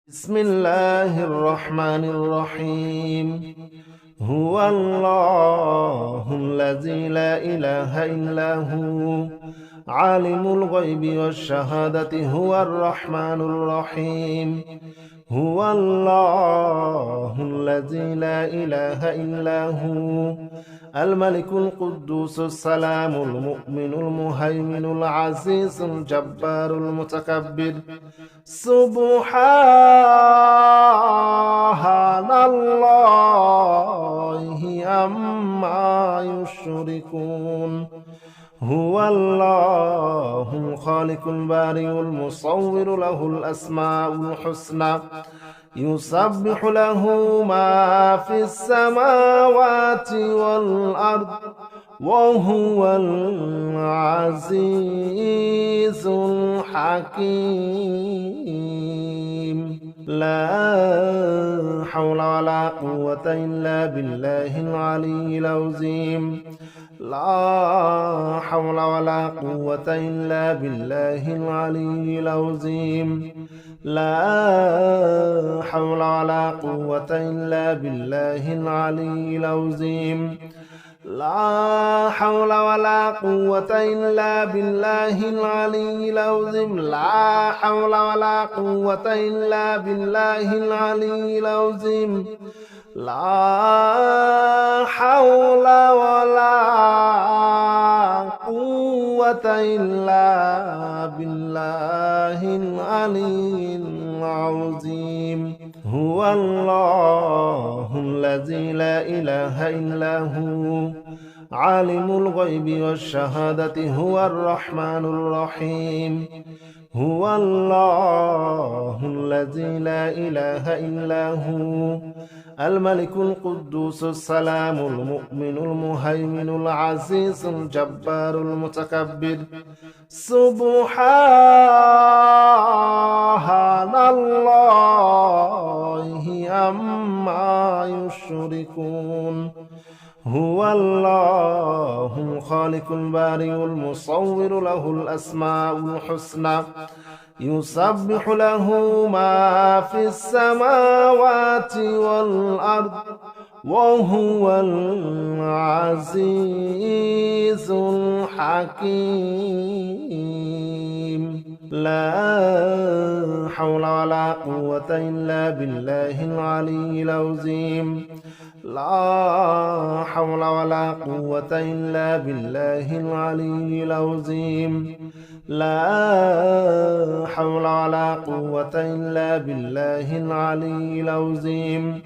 بسم الله الرحمن الرحيم. هو الله الذي لا إله إلا هو عالم الغيب والشهادة هو الرحمن الرحيم. هو الله الذي لا إله إلا هو الملك القدوس السلام المؤمن المهيمن العزيز الجبار المتكبر. سبحان الله عما يشركون. هو الله الخالق البارئ المصور له الأسماء الحسنى يسبح له ما في السماوات والأرض وهو العزيز الحكيم. لا حول ولا قوة إلا بالله العلي العظيم. لا حول ولا قوة إلا بالله العلي العظيم. لا حول ولا قوة إلا بالله العلي العظيم. لا حول ولا قوة إلا بالله العلي العظيم. لا حول ولا قوة إلا بالله العلي العظيم. لا حول ولا قوة إلا بالله العلي العظيم. هو الله الذي لا إله إلا هو عالم الغيب والشهادة هو الرحمن الرحيم. هو الله الذي لا إله إلا هو الملك القدوس السلام المؤمن المهيمن العزيز الجبار المتكبر. سبحان الله عما يشركون. هو الله الخالق البارئ المصور له الأسماء الحسنى يسبح له ما في السماوات والأرض وهو العزيز الحكيم. لا حول ولا قوة إلا بالله العلي العظيم. لا حول ولا قوة إلا بالله العلي العظيم. لا حول ولا قوة إلا بالله العلي العظيم.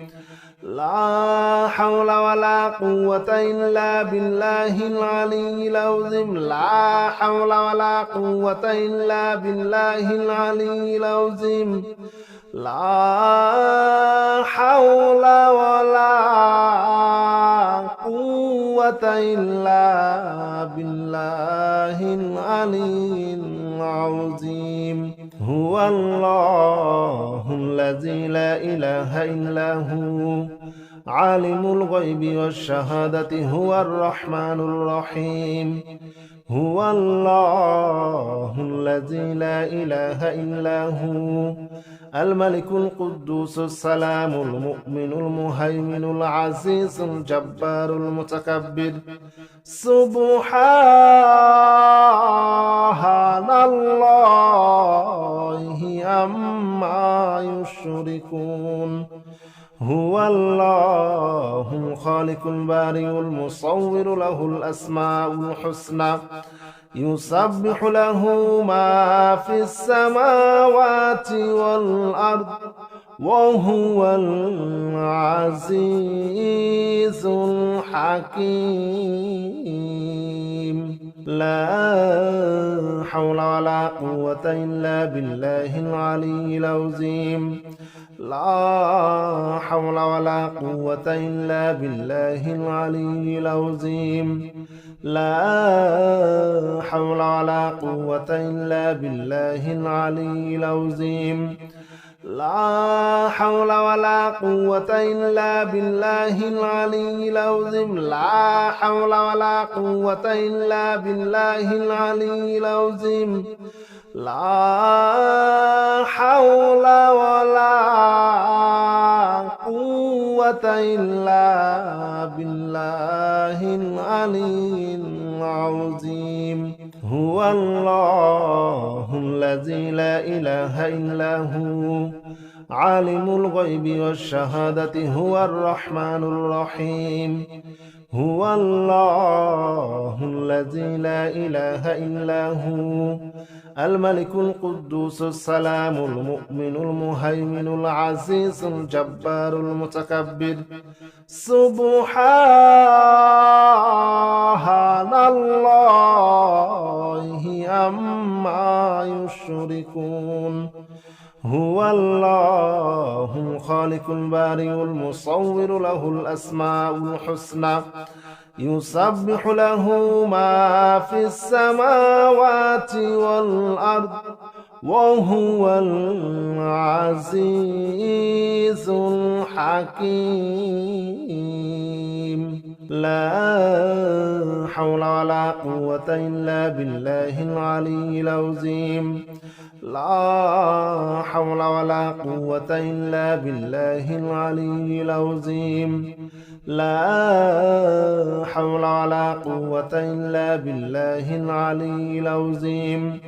لا حول ولا قوة إلا بالله العلي العظيم. لا حول ولا قوة إلا بالله العلي العظيم. لا حول ولا قوة إلا بالله العلي العظيم. هو الله الذي لا إله إلا هو عالم الغيب والشهادة هو الرحمن الرحيم. هو الله الذي لا إله إلا هو الملك القدوس السلام المؤمن المهيمن العزيز الجبار المتكبر. سبحان الله عما يشركون. هو الله الخالق البارئ المصور له الأسماء الحسنى يسبح له ما في السماوات والأرض وهو العزيز الحكيم. لا حول ولا قوة إلا بالله العلي العظيم. لا حول ولا قوة إلا بالله العلي العظيم. لا حول ولا قوة إلا بالله العلي العظيم. لا حول ولا قوة إلا بالله العلي العظيم. لا حول ولا قوة إلا بالله العلي العظيم. لا حول ولا إلا بالله العلي العظيم هو الله الذي لا إله إلا هو عالم الغيب والشهادة هو الرحمن الرحيم هو الله الذي لا إله إلا هو الملك القدوس السلام المؤمن المهيمن العزيز الجبار المتكبر سبحان الله عما يشركون هو الله الخالق البارئ المصور له الأسماء الحسنى يسبح له ما في السماوات والأرض وهو العزيز الحكيم لا حول ولا قوة إلا بالله العلي العظيم لا حول ولا قوة إلا بالله العلي العظيم لا حول ولا قوة إلا بالله العلي العظيم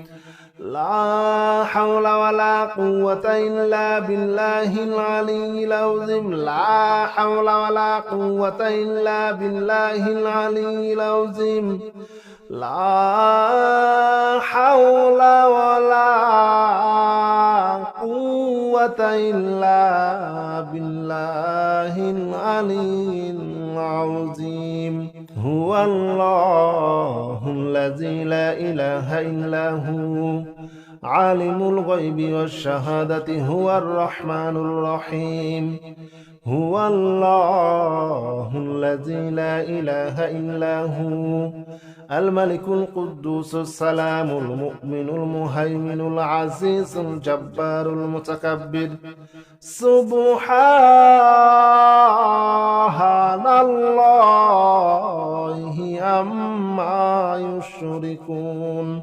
لا حول ولا قوة إلا بالله العلي العظيم لا حول ولا قوة إلا بالله العلي العظيم لا حول ولا قوة إلا بالله العلي العظيم هو الله الذي لا إله إلا هو عالم الغيب والشهادة هو الرحمن الرحيم هو الله الذي لا إله إلا هو الملك القدوس السلام المؤمن المهيمن العزيز الجبار المتكبر سبحان الله عما يشركون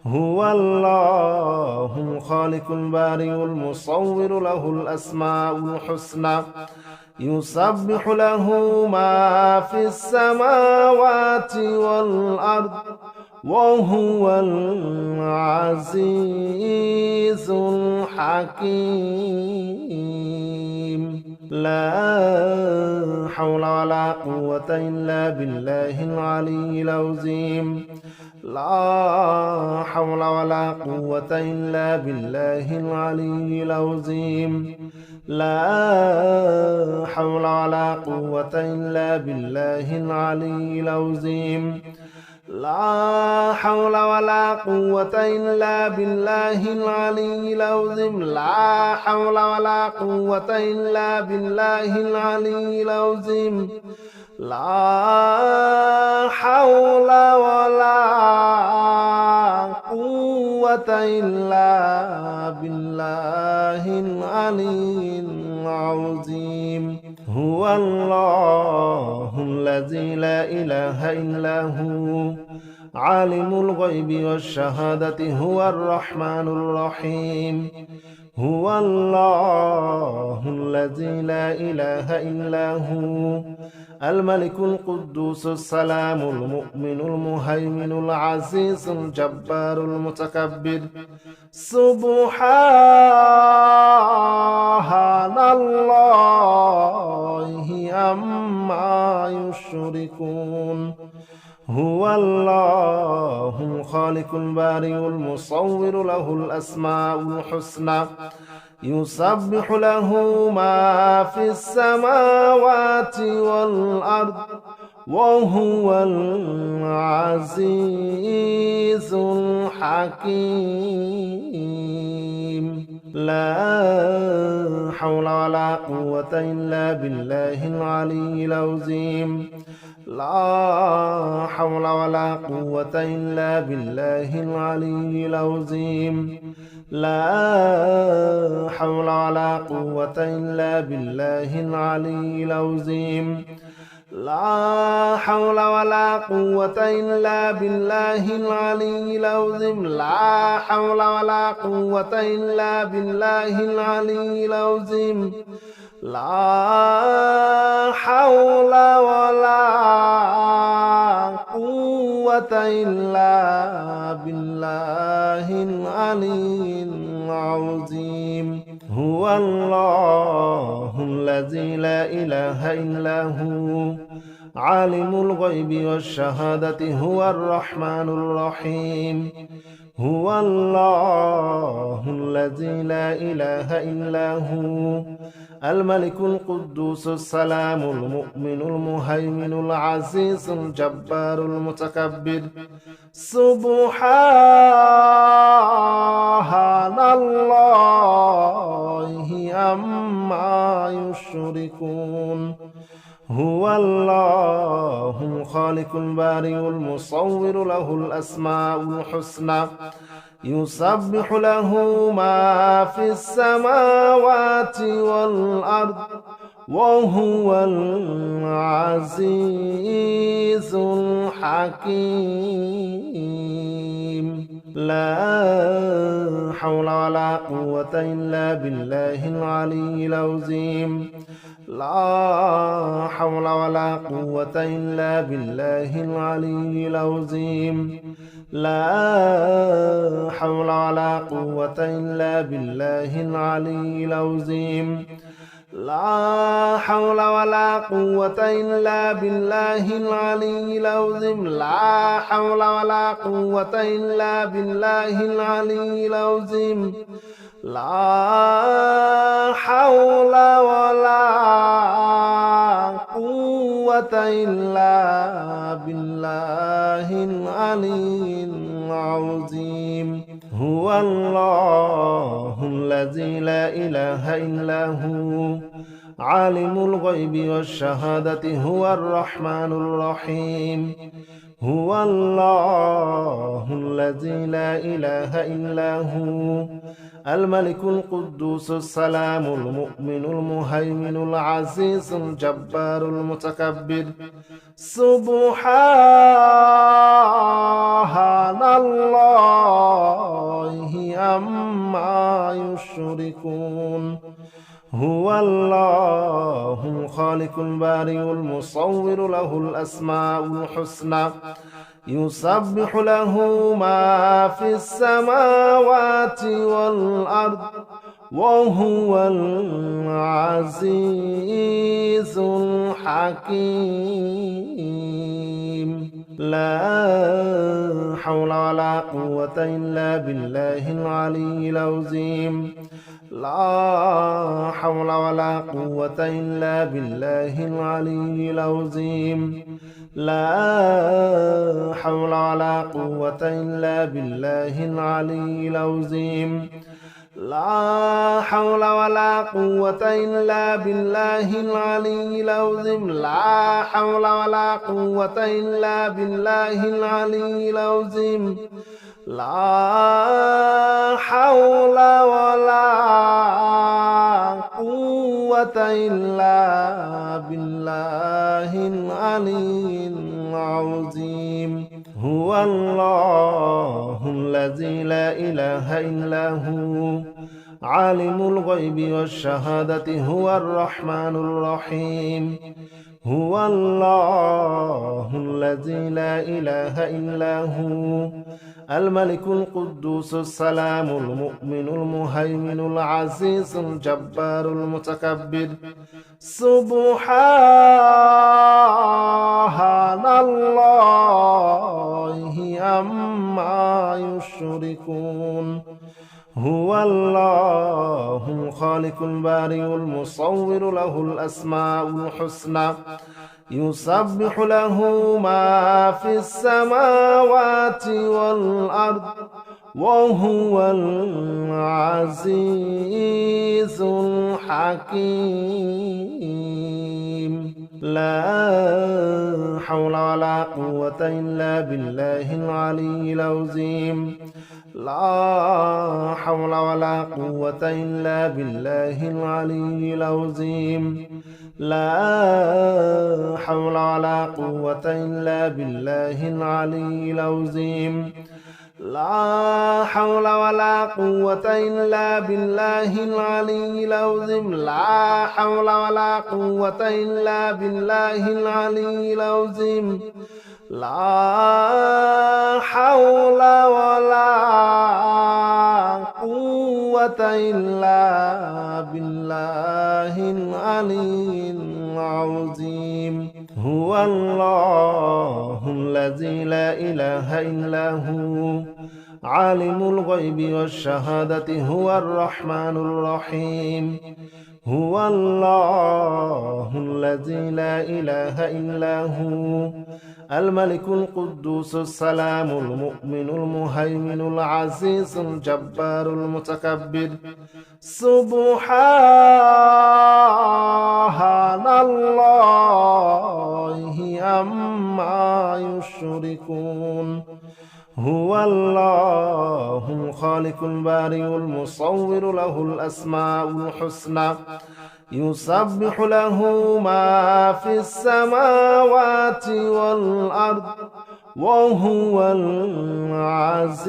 هو الله الخالق البارئ المصور له الأسماء الحسنى يسبح له ما في السماوات والأرض وهو العزيز الحكيم لا حول ولا قوة إلا بالله العلي العظيم لا حول ولا قوة إلا بالله العلي العظيم لا حول ولا قوة إلا بالله العلي العظيم لا حول ولا قوة إلا بالله العلي العظيم لا حول ولا قوة إلا بالله العلي العظيم لا حول ولا قوة إلا بالله العلي العظيم هو الله الذي لا إله إلا هو عالم الغيب والشهادة هو الرحمن الرحيم هو الله الذي لا إله إلا هو الملك القدوس السلام المؤمن المهيمن العزيز الجبار المتكبر سبحان الله عما يشركون هو الله الخالق البارئ المصور له الأسماء الحسنى يسبح له ما في السماوات والأرض وهو العزيز الحكيم لا حول ولا قوة إلا بالله العلي العظيم لا حول ولا قوة إلا بالله العلي العظيم لا حول ولا قوة إلا بالله العلي العظيم لا حول ولا قوة إلا بالله العلي العظيم لا حول ولا قوة إلا بالله العلي العظيم لا حول ولا قوة إلا بالله العلي العظيم. هو الله الذي لا إله إلا هو عالم الغيب والشهادة هو الرحمن الرحيم. هو الله الذي لا إله إلا هو الملك القدوس السلام المؤمن المهيمن العزيز الجبار المتكبر. سبحان الله عما يشركون. هو الله الخالق البارئ المصور له الأسماء الحسنى يسبح له ما في السماوات والأرض وهو العزيز الحكيم. لا حول ولا قوة إلا بالله العلي العظيم. لا حول ولا قوة إلا بالله العلي العظيم. لا حول ولا قوة إلا بالله العلي العظيم. لا حول ولا قوة إلا بالله العلي العظيم. لا حول ولا قوة إلا بالله العلي العظيم. لا حول ولا قوة إلا بالله العلي العظيم. هو الله الذي لا إله إلا هو عالم الغيب والشهادة هو الرحمن الرحيم. هو الله الذي لا إله إلا هو الملك القدوس السلام المؤمن المهيمن العزيز الجبار المتكبر. سبحان الله عما يشركون. هو الله الخالق البارئ المصور له الأسماء الحسنى يسبح له ما في السماوات والأرض وهو العزيز الحكيم. لا حول ولا قوة إلا بالله العلي العظيم. لا حول ولا قوة إلا بالله العلي العظيم. لا حول ولا قوة إلا بالله العلي العظيم. لا حول ولا قوة إلا بالله العلي العظيم. لا حول ولا قوة إلا بالله العلي العظيم. لا حول ولا قوة إلا بالله العلي العظيم. هو الله الذي لا إله إلا هو عالم الغيب والشهادة هو الرحمن الرحيم. هو الله الذي لا إله إلا هو الملك القدوس السلام المؤمن المهيمن العزيز الجبار المتكبر. سبحان الله عما يشركون. هو الله الخالق البارئ المصور له الأسماء الحسنى يسبح له ما في السماوات والأرض وهو العزيز الحكيم. لا حول ولا قوة إلا بالله العلي العظيم. لا حول ولا قوة إلا بالله العلي العظيم. لا حول ولا قوة إلا بالله العلي العظيم. لا حول ولا قوة إلا بالله العلي العظيم. لا حول ولا قوة إلا بالله العلي العظيم. لا حول ولا قوة إلا بالله العلي العظيم. هو الله الذي لا إله إلا هو عالم الغيب والشهادة هو الرحمن الرحيم. هو الله الذي لا إله إلا هو الملك القدوس السلام المؤمن المهيمن العزيز الجبار المتكبر. سبحان الله عما يشركون. هو الله الخالق البارئ المصور له الأسماء الحسنى يسبح له ما في السماوات والأرض وهو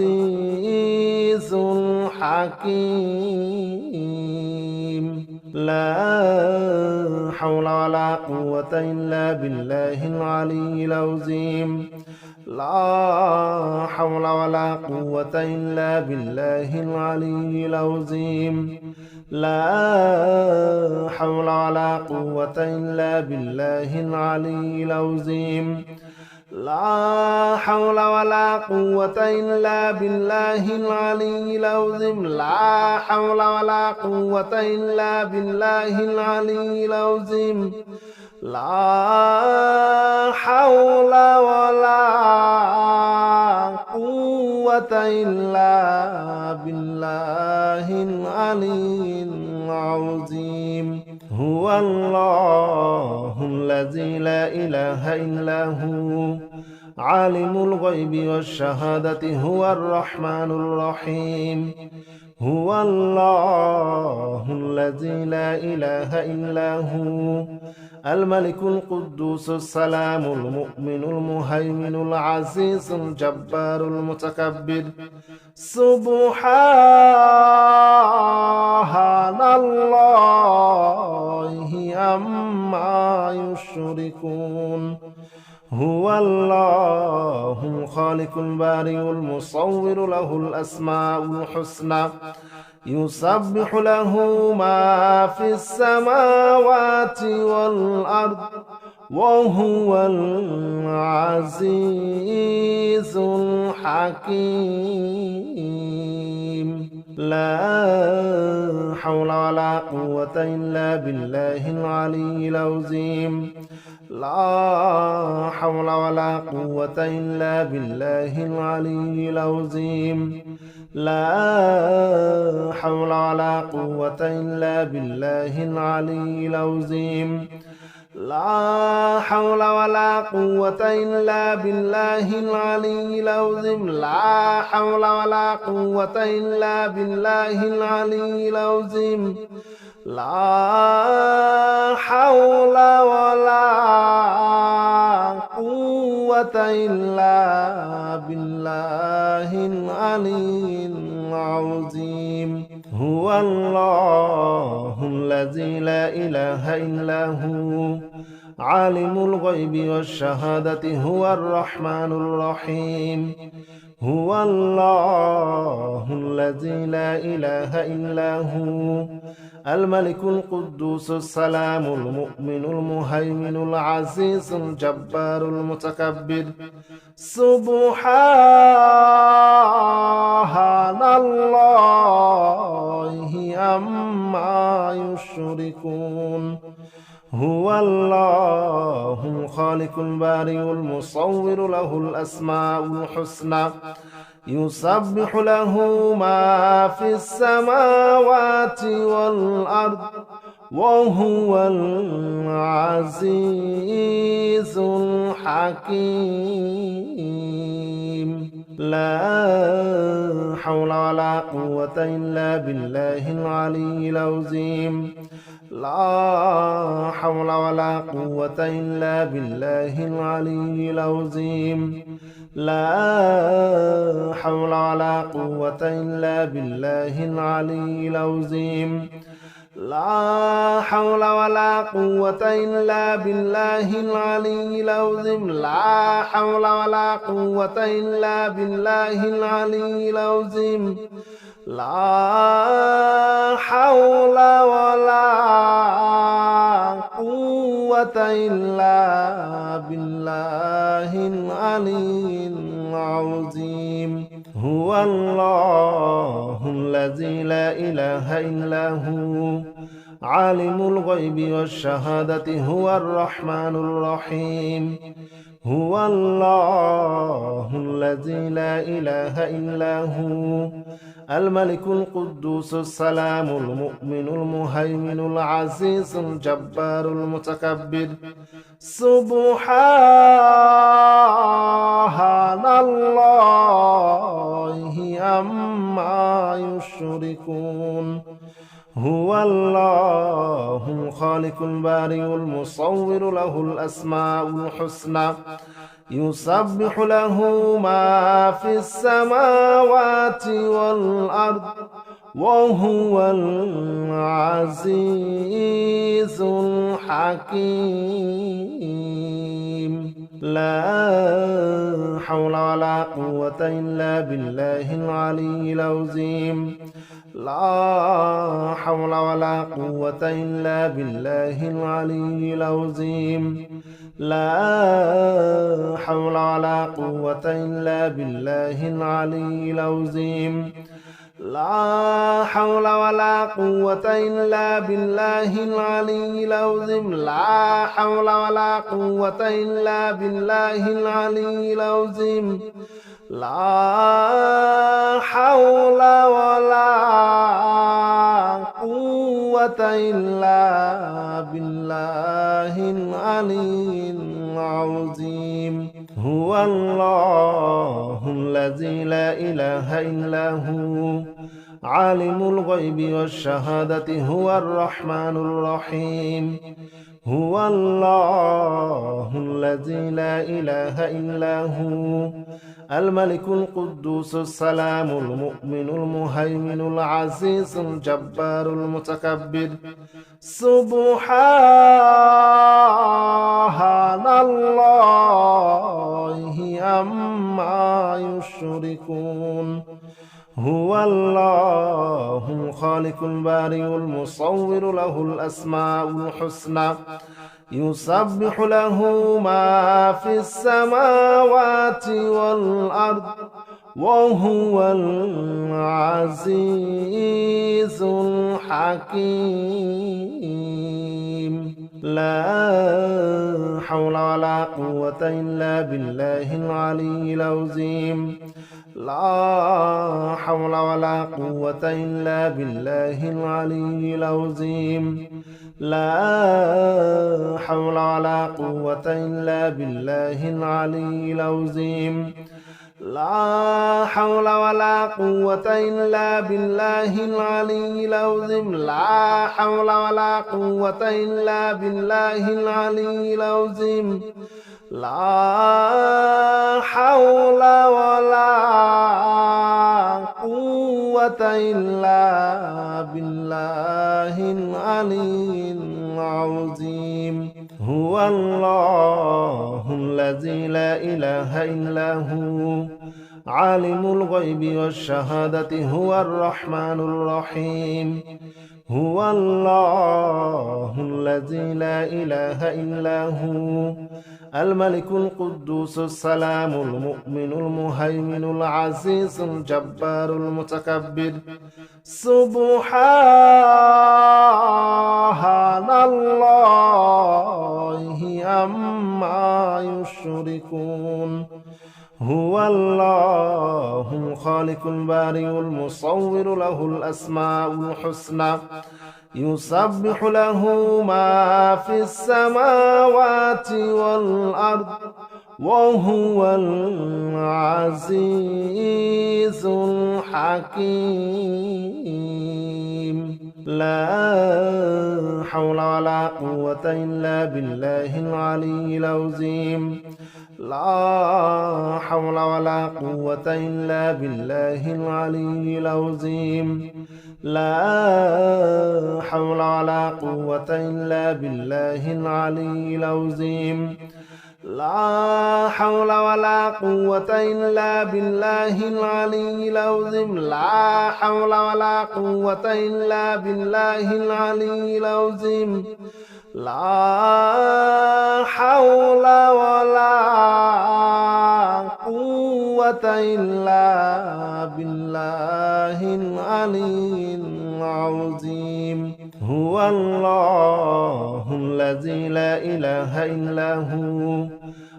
العزيز الحكيم. لا حول ولا قوة إلا بالله العلي العظيم. لا حول ولا قوة إلا بالله العلي العظيم. لا حول ولا قوة إلا بالله العلي العظيم. لا حول ولا قوة إلا بالله العلي العظيم. لا حول ولا قوة إلا بالله العلي العظيم. لا حول ولا قوة إلا بالله العلي العظيم. هو الله الذي لا إله إلا هو عالم الغيب والشهادة هو الرحمن الرحيم. هو الله الذي لا إله إلا هو الملك القدوس السلام المؤمن المهيمن العزيز الجبار المتكبر. سبحان الله عما يشركون. هو الله الخالق البارئ المصور له الأسماء الحسنى يسبح له ما في السماوات والأرض وهو العزيز الحكيم. لا حول ولا قوة إلا بالله العلي العظيم. لا حول ولا قوة إلا بالله العلي العظيم. لا حول ولا قوة إلا بالله العلي العظيم. لا حول ولا قوة إلا بالله العلي العظيم. لا حول ولا قوة إلا بالله العلي العظيم. لا حول ولا قوة إلا بالله العلي العظيم. هو الله الذي لا إله إلا هو عالم الغيب والشهادة هو الرحمن الرحيم. هو الله الذي لا إله إلا هو الملك القدوس السلام المؤمن المهيمن العزيز الجبار المتكبر. سبحان الله عما يشركون. هو الله الخالق البارئ المصور له الأسماء الحسنى يسبح له ما في السماوات والأرض وهو العزيز الحكيم. لا حول ولا قوة إلا بالله العلي العظيم. لا حول ولا قوة إلا بالله العلي العظيم. لا حول ولا قوة إلا بالله العلي العظيم لا حول ولا قوة إلا بالله العلي العظيم لا حول ولا قوة إلا بالله العلي العظيم لا حول ولا قوة إلا بالله العلي العظيم هو الله الذي لا إله إلا هو عالم الغيب والشهادة هو الرحمن الرحيم هو الله الذي لا إله إلا هو الملك القدوس السلام المؤمن المهيمن العزيز الجبار المتكبر سبحان الله عما يشركون هو الله الخالق البارئ المصور له الأسماء الحسنى يسبح له ما في السماوات والأرض وهو العزيز الحكيم لا حول ولا قوة إلا بالله العلي العظيم لا حول ولا قوة إلا بالله العلي العظيم لا حول ولا قوة إلا بالله العلي العظيم لا حول ولا قوة إلا بالله العلي العظيم لا حول ولا قوة إلا بالله العلي العظيم لا حول ولا قوة إلا بالله العلي العظيم هو الله الذي لا إله إلا هو عالم الغيب والشهادة هو الرحمن الرحيم هو الله الذي لا إله إلا هو الملك القدوس السلام المؤمن المهيمن العزيز الجبار المتكبر سبحان الله عما يشركون هو الله الخالق البارئ المصور له الأسماء الحسنى يسبح له ما في السماوات والأرض وهو العزيز الحكيم لا حول ولا قوة إلا بالله العلي العظيم لا حول ولا قوة إلا بالله العلي العظيم لا حول ولا قوة إلا بالله العلي العظيم لا حول ولا قوة إلا بالله العلي العظيم لا حول ولا قوة إلا بالله العلي العظيم لا حول ولا قوة إلا بالله العلي العظيم هو الله الذي لا إله إلا هو عالم الغيب والشهادة هو الرحمن الرحيم هو الله الذي لا إله إلا هو الملك القدوس السلام المؤمن المهيمن العزيز الجبار المتكبر سبحان الله عما يشركون هو الله الخالق البارئ المصور له الأسماء الحسنى يسبح له ما في السماوات والأرض وهو العزيز الحكيم لا حول ولا قوة إلا بالله العلي العظيم لا حول ولا قوة إلا بالله العلي العظيم لا حول ولا قوة إلا بالله العلي العظيم لا حول ولا قوة إلا بالله العلي العظيم لا حول ولا قوة إلا بالله العلي العظيم لا حول ولا قوة إلا بالله العلي العظيم هو الله الذي لا إله إلا هو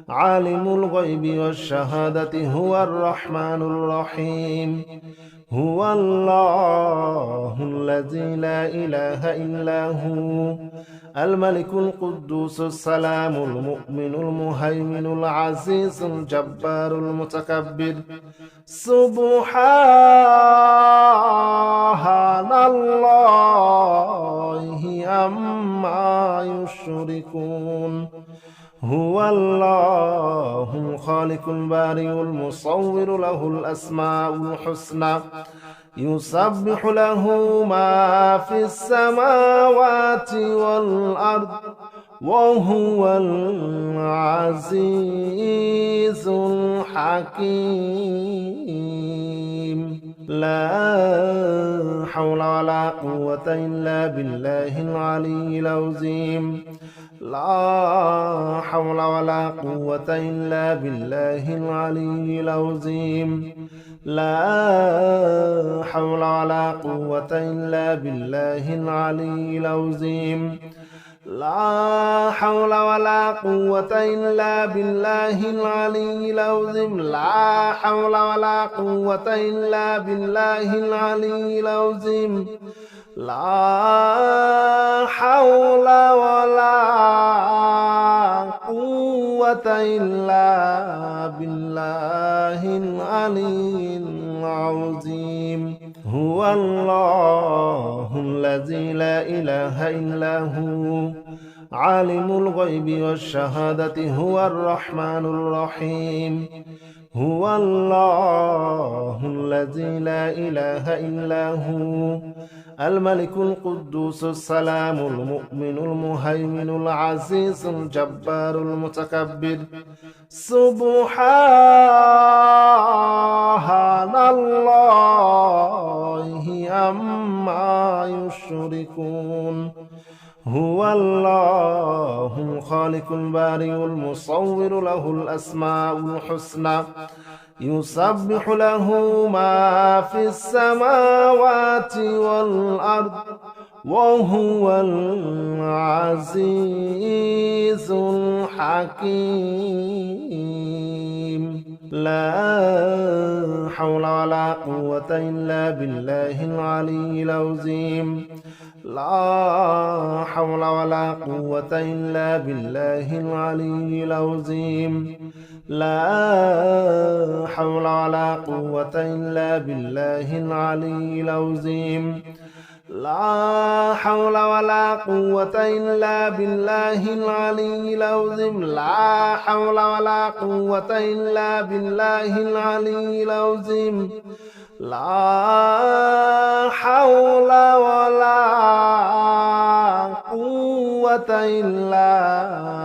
عالم الغيب والشهادة هو الرحمن الرحيم هو الله الذي لا إله إلا هو الملك القدوس السلام المؤمن المهيمن العزيز الجبار المتكبر سبحان الله عما يشركون هو الله الخالق البارئ المصور له الأسماء الحسنى يسبح له ما في السماوات والأرض وهو العزيز الحكيم لا حول ولا قوة إلا بالله العلي العظيم لا حول ولا قوة إلا بالله العلي العظيم لا حول ولا قوة إلا بالله العلي العظيم لا حول ولا قوة إلا بالله العلي العظيم لا حول ولا قوة إلا بالله العلي العظيم لا حول ولا قوة إلا بالله العلي العظيم هو الله الذي لا إله إلا هو عالم الغيب والشهادة هو الرحمن الرحيم هو الله الذي لا إله إلا هو الملك القدوس السلام المؤمن المهيمن العزيز الجبار المتكبر سبحان الله عما يشركون هو الله الخالق البارئ المصور له الأسماء الحسنى يسبح له ما في السماوات والأرض وهو العزيز الحكيم لا حول ولا قوة إلا بالله العلي العظيم لا حول ولا قوة إلا بالله العلي العظيم لا حول ولا قوة إلا بالله العلي العظيم لا حول ولا قوة إلا بالله العلي العظيم لا حول ولا قوة إلا بالله العلي العظيم لا حول ولا قوة إلا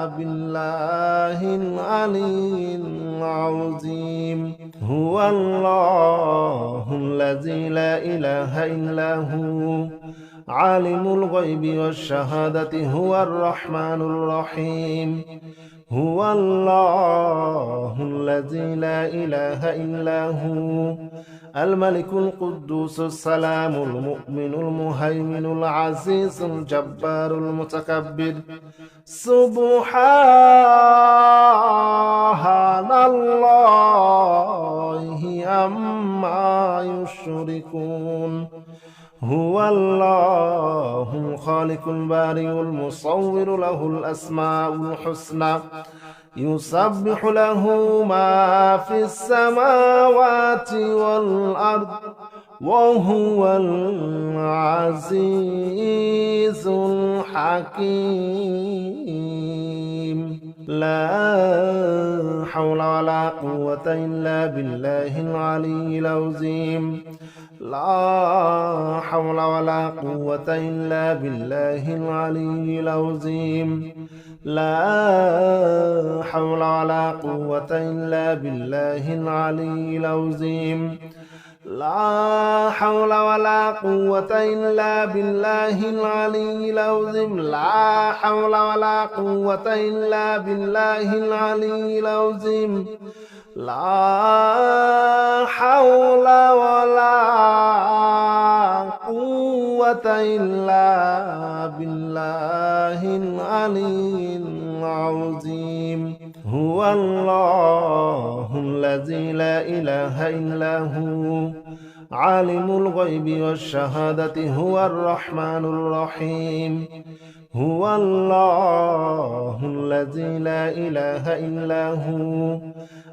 بالله العلي العظيم هو الله الذي لا إله إلا هو عالم الغيب والشهادة هو الرحمن الرحيم هو الله الذي لا إله إلا هو الملك القدوس السلام المؤمن المهيمن العزيز الجبار المتكبر سبحان الله عما يشركون هو الله الخالق البارئ المصور له الأسماء الحسنى يسبح له ما في السماوات والأرض وهو العزيز الحكيم لا حول ولا قوة إلا بالله العلي العظيم لا حول ولا قوة إلا بالله العلي العظيم لا حول ولا قوة إلا بالله العلي العظيم لا حول ولا قوة إلا بالله العلي العظيم لا حول ولا قوة إلا بالله العلي العظيم لا حول ولا قوة إلا بالله العلي العظيم هو الله الذي لا إله إلا هو عالم الغيب والشهادة هو الرحمن الرحيم هو الله الذي لا إله إلا هو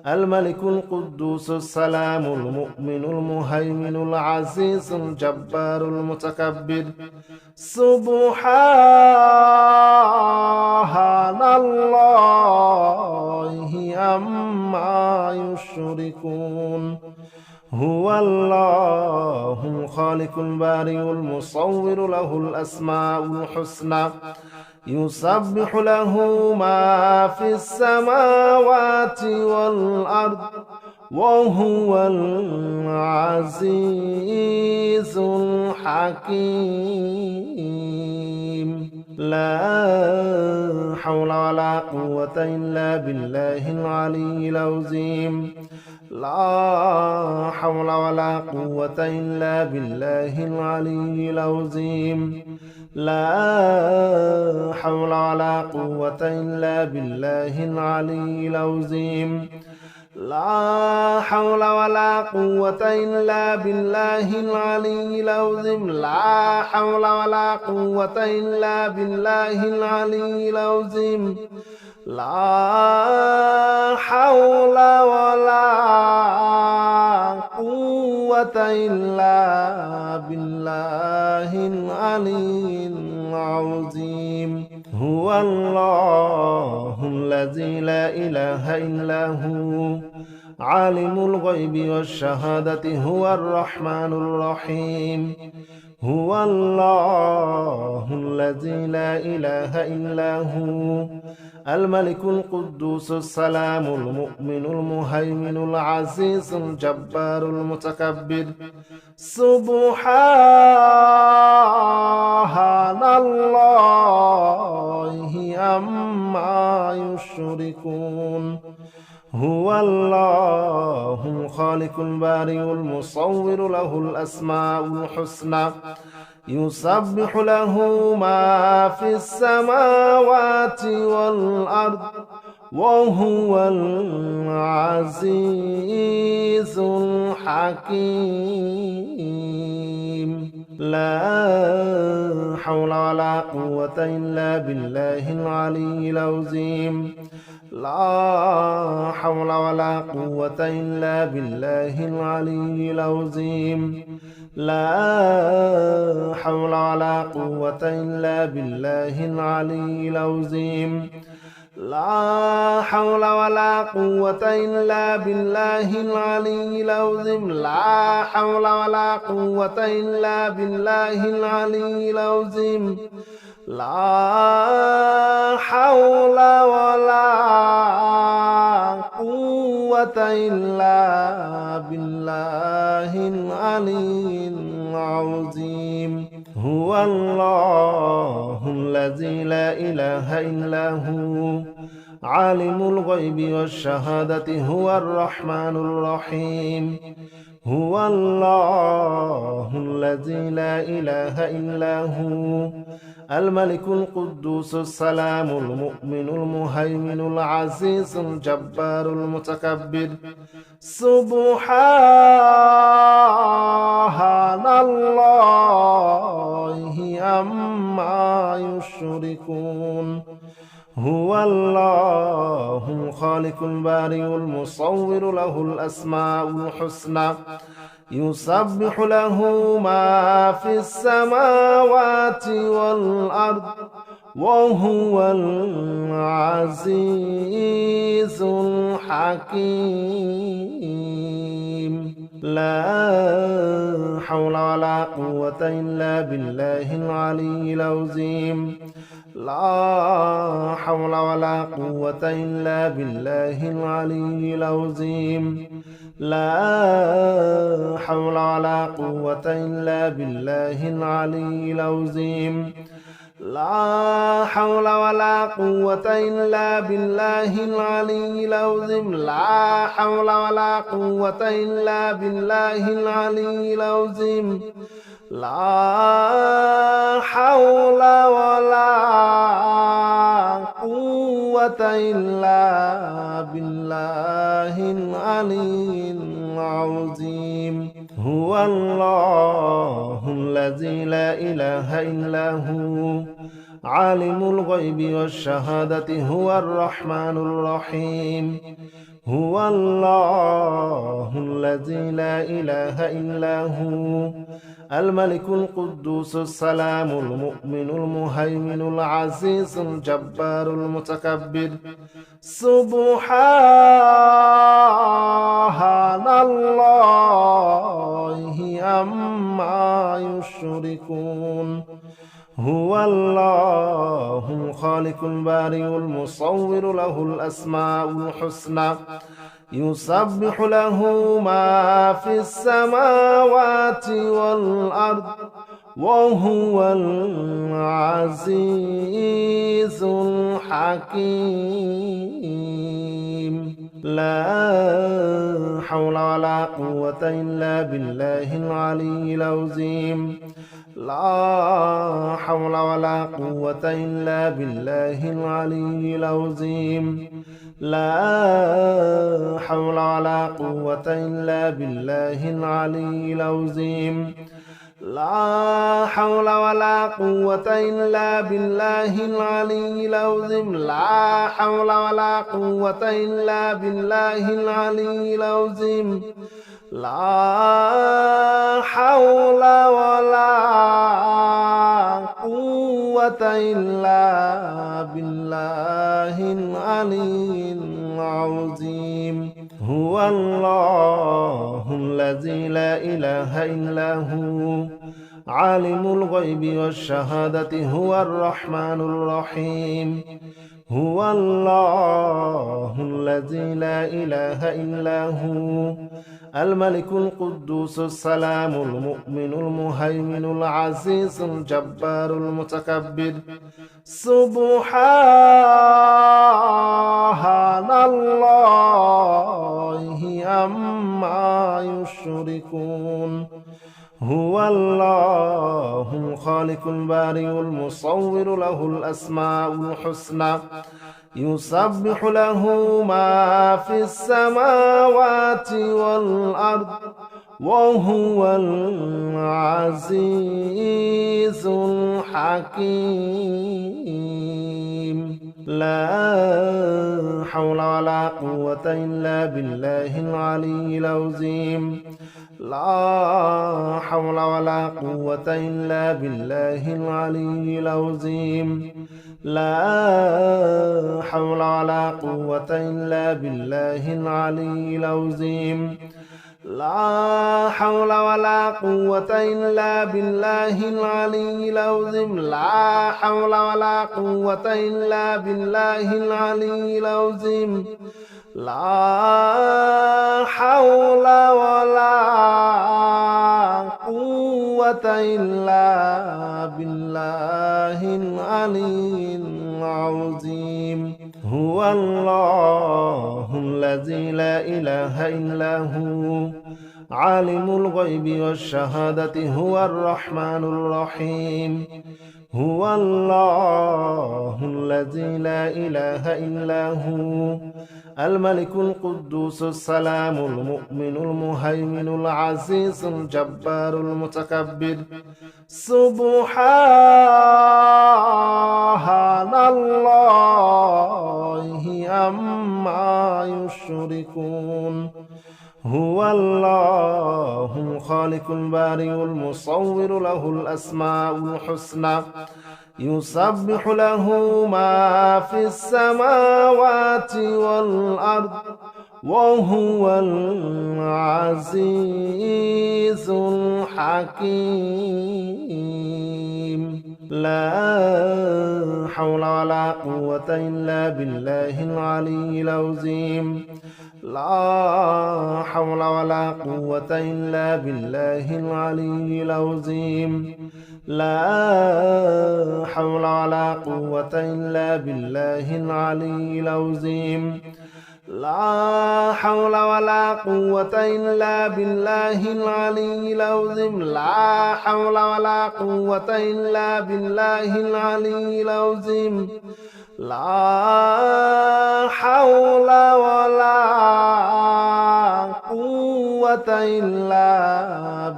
الملك القدوس السلام المؤمن المهيمن العزيز الجبار المتكبر سبحان الله عما يشركون هو الله الخالق البارئ المصور له الأسماء الحسنى يسبح له ما في السماوات والأرض وهو العزيز الحكيم لا حول ولا قوة إلا بالله العلي العظيم لا حول ولا قوة إلا بالله العلي العظيم لا حول ولا قوة إلا بالله العلي العظيم لا حول ولا قوة إلا بالله العلي العظيم لا حول ولا قوة إلا بالله العلي العظيم لا حول ولا قوة إلا بالله العلي العظيم هو الله الذي لا إله إلا هو عالم الغيب والشهادة هو الرحمن الرحيم هو الله الذي لا إله إلا هو الملك القدوس السلام المؤمن المهيمن العزيز الجبار المتكبر سبحان الله عما يشركون هو الله الخالق البارئ المصور له الأسماء الحسنى يسبح له ما في السماوات والأرض وهو العزيز الحكيم لا حول ولا قوة إلا بالله العلي العظيم لا حول ولا قوة إلا بالله العلي العظيم لا حول ولا قوة إلا بالله العلي العظيم لا حول ولا قوة إلا بالله العلي العظيم لا حول ولا قوة إلا بالله العلي العظيم لا حول ولا قوة إلا بالله العلي العظيم هو الله الذي لا إله إلا هو عالم الغيب والشهادة هو الرحمن الرحيم هو الله الذي لا إله إلا هو الملك القدوس السلام المؤمن المهيمن العزيز الجبار المتكبر سبحان الله عما يشركون هو الله الخالق البارئ المصور له الأسماء الحسنى يسبح له ما في السماوات والأرض وهو العزيز الحكيم. لا حول ولا قوة إلا بالله العلي العظيم. لا حول ولا قوة إلا بالله العلي العظيم. لا حول ولا قوة إلا بالله العلي العظيم. لا حول ولا قوة إلا بالله العلي العظيم. لا حول ولا قوة إلا بالله العلي العظيم. لا حول ولا قوة إلا بالله العلي العظيم. هو الله الذي لا إله إلا هو عالم الغيب والشهادة هو الرحمن الرحيم. هو الله الذي لا إله إلا هو الملك القدوس السلام المؤمن المهيمن العزيز الجبار المتكبر. سبحان الله عما يشركون. هو الله الخالق البارئ المصور له الأسماء الحسنى يسبح له ما في السماوات والأرض وهو العزيز الحكيم. لا حول ولا قوة إلا بالله العلي العظيم. لا حول ولا قوة إلا بالله العلي العظيم. لا حول ولا قوة إلا بالله العلي العظيم. لا حول ولا قوة إلا بالله العلي العظيم. لا حول ولا قوة إلا بالله العلي العظيم. لا حول ولا قوة إلا بالله العلي العظيم. هو الله الذي لا إله إلا هو عالم الغيب والشهادة هو الرحمن الرحيم. هو الله الذي لا إله إلا هو الملك القدوس السلام المؤمن المهيمن العزيز الجبار المتكبر. سبحان الله عما يشركون. هو الله الخالق البارئ المصور له الأسماء الحسنى يسبح له ما في السماوات والأرض وهو العزيز الحكيم. لا حول ولا قوة إلا بالله العلي العظيم. لا حول ولا قوة إلا بالله العلي العظيم. لا حول ولا قوة إلا بالله العلي العظيم. لا حول ولا قوة إلا بالله العلي العظيم. لا حول ولا قوة إلا بالله العلي العظيم. لا حول ولا قوة إلا بالله العلي العظيم. هو الله الذي لا إله إلا هو عالم الغيب والشهادة هو الرحمن الرحيم. هو الله الذي لا إله إلا هو الملك القدوس السلام المؤمن المهيمن العزيز الجبار المتكبر. سبحان الله عما يشركون. هو الله الخالق البارئ المصور له الأسماء الحسنى يسبح له ما في السماوات والأرض وهو العزيز الحكيم لا حول ولا قوة إلا بالله العلي العظيم لا حول ولا قوة إلا بالله العلي العظيم لا حول ولا قوة إلا بالله العلي العظيم لا حول ولا قوة إلا بالله العلي العظيم لا حول ولا قوة إلا بالله العلي العظيم لا حول ولا قوة إلا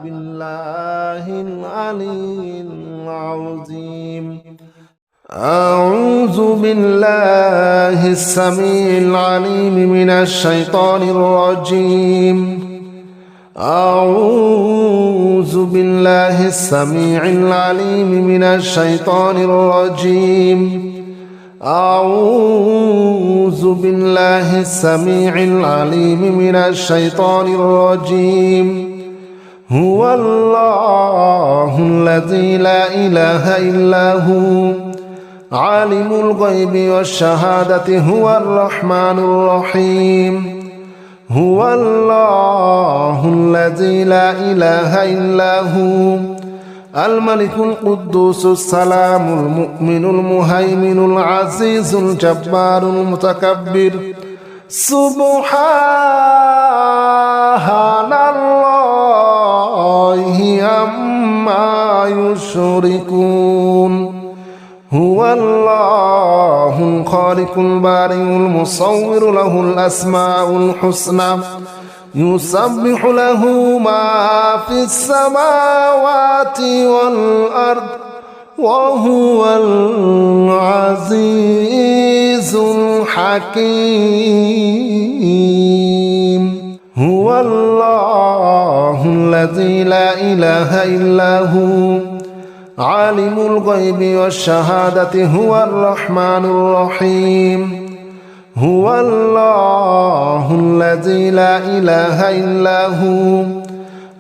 بالله العلي العظيم أعوذ بالله السميع العليم من الشيطان الرجيم أعوذ بالله السميع العليم من الشيطان الرجيم أعوذ بالله السميع العليم من الشيطان الرجيم هو الله الذي لا إله إلا هو عالم الغيب والشهادة هو الرحمن الرحيم هو الله الذي لا إله إلا هو الملك القدوس السلام المؤمن المهيمن العزيز الجبار المتكبر سبحان الله عما يشركون هو الله الخالق البارئ المصور له الأسماء الحسنى يسبح له ما في السماوات والأرض وهو العزيز الحكيم هو الله الذي لا إله إلا هو عالم الغيب والشهادة هو الرحمن الرحيم هو الله الذي لا إله إلا هو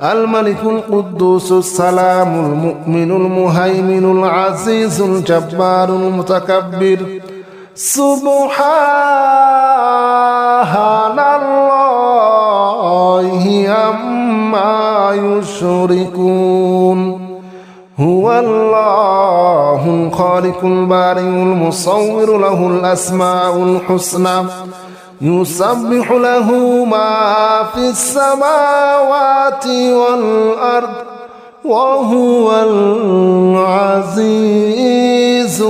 الملك القدوس السلام المؤمن المهيمن العزيز الجبار المتكبر سبحان الله عما يشركون هو الله الخالق البارئ المصور له الأسماء الحسنى يسبح له ما في السماوات والأرض وهو العزيز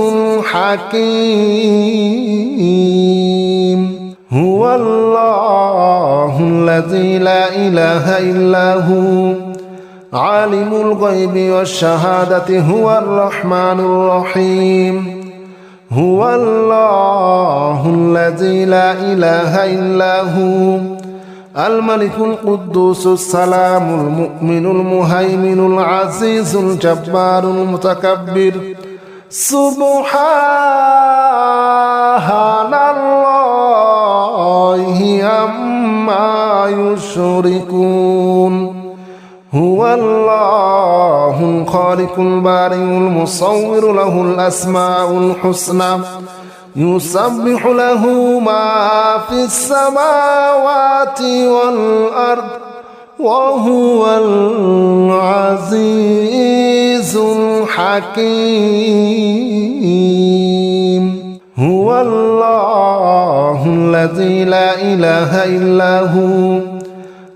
الحكيم هو الله الذي لا إله إلا هو عالم الغيب والشهادة هو الرحمن الرحيم هو الله الذي لا إله إلا هو الملك القدوس السلام المؤمن المهيمن العزيز الجبار المتكبر سبحان الله عما يشركون هو الله الخالق البارئ المصور له الأسماء الحسنى يسبح له ما في السماوات والأرض وهو العزيز الحكيم هو الله الذي لا إله إلا هو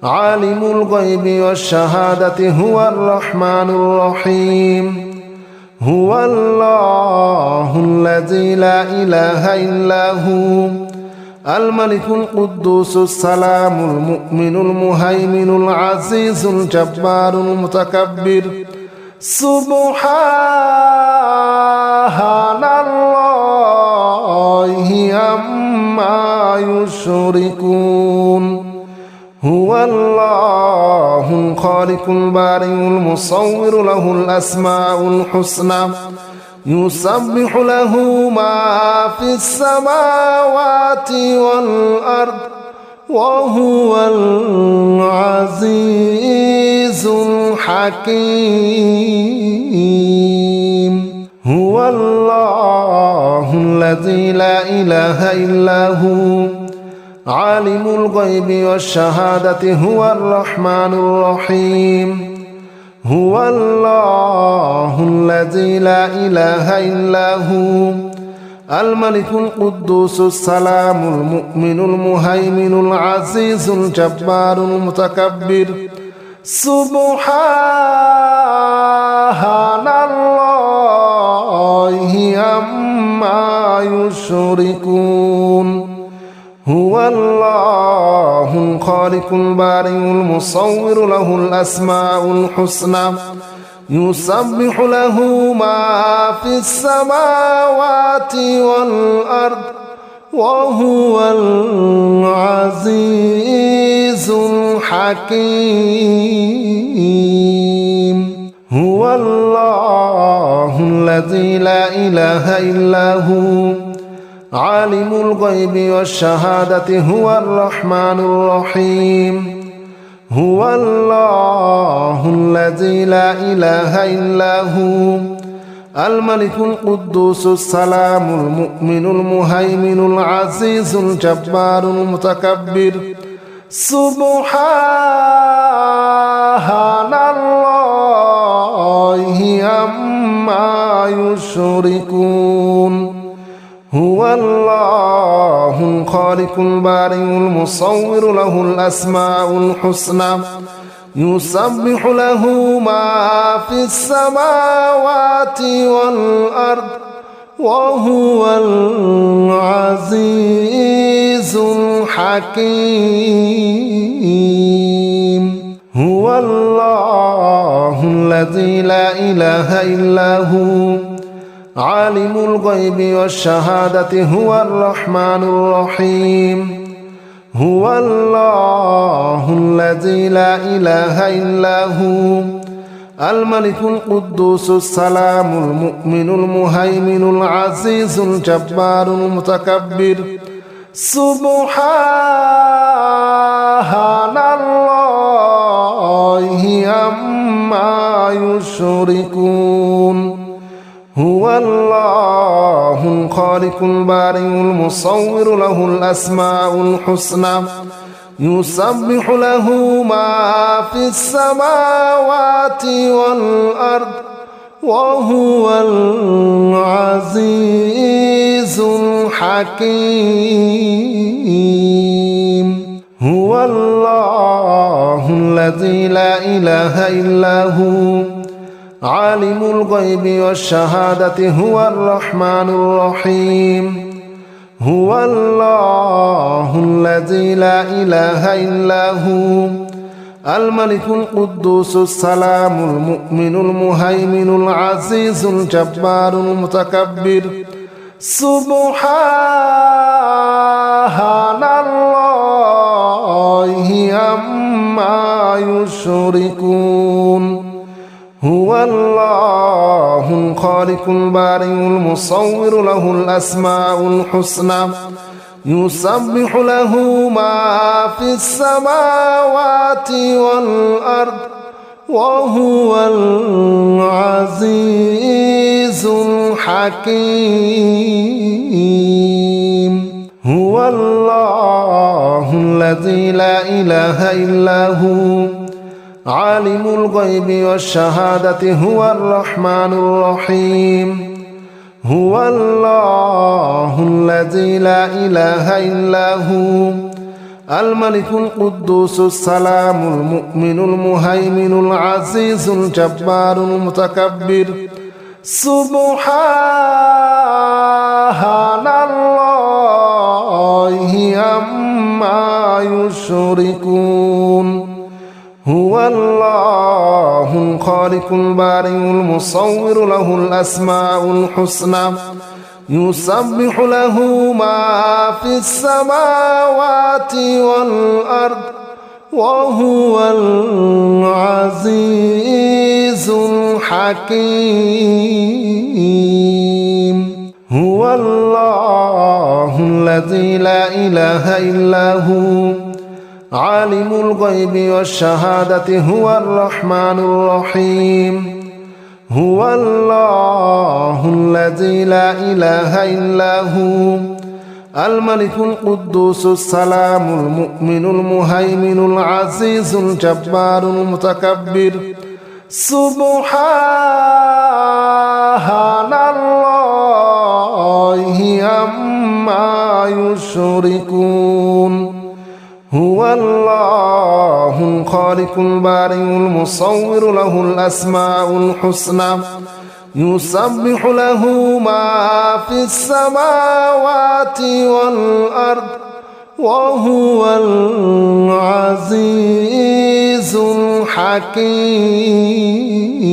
عالم الغيب والشهادة هو الرحمن الرحيم هو الله الذي لا إله إلا هو الملك القدوس السلام المؤمن المهيمن العزيز الجبار المتكبر سبحان الله عما يشركون هو الله الخالق البارئ المصور له الأسماء الحسنى يسبح له ما في السماوات والأرض وهو العزيز الحكيم هو الله الذي لا إله إلا هو عالم الغيب والشهادة هو الرحمن الرحيم هو الله الذي لا إله إلا هو الملك القدوس السلام المؤمن المهيمن العزيز الجبار المتكبر سبحان الله عما يشركون هو الله الخالق البارئ المصور له الأسماء الحسنى يسبح له ما في السماوات والأرض وهو العزيز الحكيم هو الله الذي لا إله إلا هو عالم الغيب والشهادة هو الرحمن الرحيم هو الله الذي لا إله إلا هو الملك القدوس السلام المؤمن المهيمن العزيز الجبار المتكبر سبحان الله عما يشركون هو الله الخالق البارئ المصور له الأسماء الحسنى يسبح له ما في السماوات والأرض وهو العزيز الحكيم هو الله الذي لا إله إلا هو عالم الغيب والشهادة هو الرحمن الرحيم هو الله الذي لا إله إلا هو الملك القدوس السلام المؤمن المهيمن العزيز الجبار المتكبر سبحان الله عما يشركون هو الله الخالق البارئ المصور له الأسماء الحسنى يسبح له ما في السماوات والأرض وهو العزيز الحكيم هو الله الذي لا إله إلا هو عالم الغيب والشهادة هو الرحمن الرحيم هو الله الذي لا إله إلا هو الملك القدوس السلام المؤمن المهيمن العزيز الجبار المتكبر سبحان الله عما يشركون هو الله الخالق البارئ المصور له الأسماء الحسنى يسبح له ما في السماوات والأرض وهو العزيز الحكيم هو الله الذي لا إله إلا هو عالم الغيب والشهادة هو الرحمن الرحيم هو الله الذي لا إله إلا هو الملك القدوس السلام المؤمن المهيمن العزيز الجبار المتكبر سبحان الله عما يشركون هو الله الخالق البارئ المصور له الأسماء الحسنى يسبح له ما في السماوات والأرض وهو العزيز الحكيم هو الله الذي لا إله إلا هو عالم الغيب والشهادة هو الرحمن الرحيم هو الله الذي لا إله إلا هو الملك القدوس السلام المؤمن المهيمن العزيز الجبار المتكبر سبحان الله عما يشركون هو الله الخالق البارئ المصور له الأسماء الحسنى يسبح له ما في السماوات والأرض وهو العزيز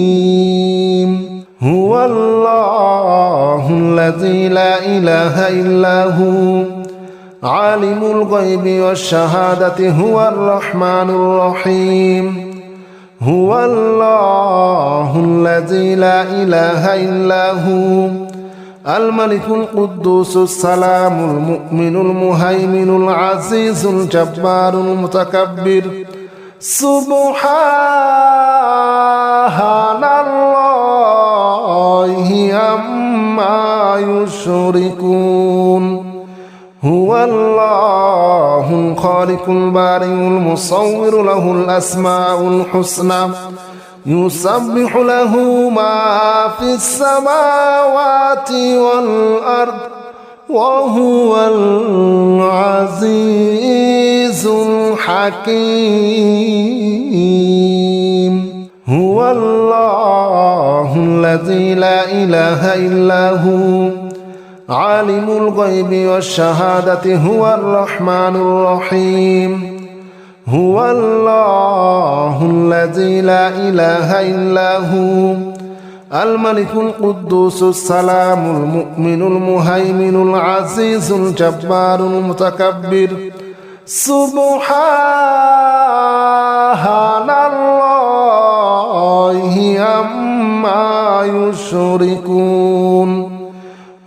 الحكيم هو الله الذي لا إله إلا هو عالم الغيب والشهادة هو الرحمن الرحيم هو الله الذي لا إله إلا هو الملك القدوس السلام المؤمن المهيمن العزيز الجبار المتكبر سبحان الله عما يشركون هو الله الخالق البارئ المصور له الأسماء الحسنى يسبح له ما في السماوات والأرض وهو العزيز الحكيم هو الله الذي لا إله إلا هو عالم الغيب والشهادة هو الرحمن الرحيم هو الله الذي لا إله إلا هو الملك القدوس السلام المؤمن المهيمن العزيز الجبار المتكبر سبحان الله عما يشركون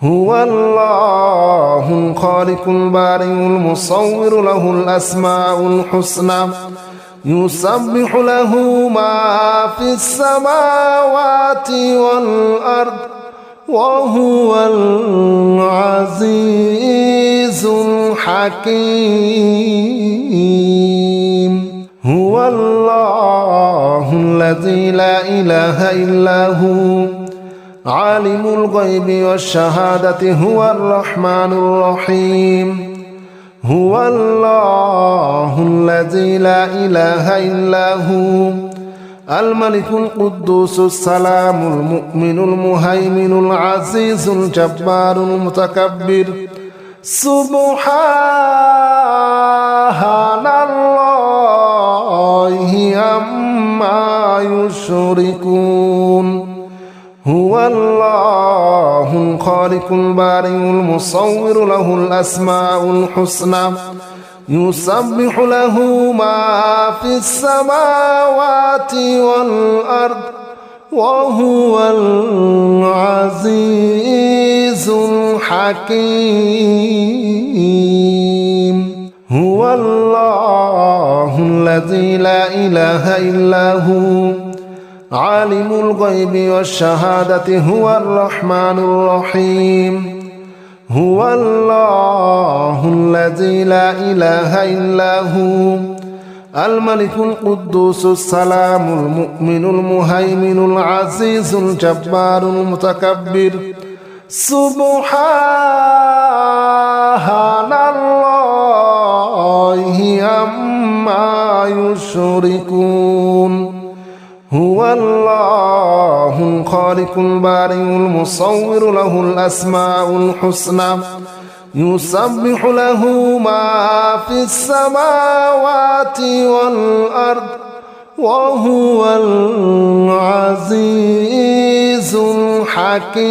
هو الله الخالق البارئ المصور له الأسماء الحسنى يسبح له ما في السماوات والأرض وهو العزيز الحكيم هو الله الذي لا إله إلا هو عالم الغيب والشهادة هو الرحمن الرحيم هو الله الذي لا إله إلا هو الملك القدوس السلام المؤمن المهيمن العزيز الجبار المتكبر سبحان الله عما يشركون هو الله الخالق البارئ المصور له الأسماء الحسنى يسبح له ما في السماوات والأرض وهو العزيز الحكيم هو الله الذي لا إله إلا هو عالم الغيب والشهادة هو الرحمن الرحيم هو الله الذي لا إله إلا هو الملك القدوس السلام المؤمن المهيمن العزيز الجبار المتكبر سبحان الله عما يشركون هو الله الخالق البارئ المصور له الأسماء الحسنى يسبح له ما في السماوات والأرض وهو العزيز الحكيم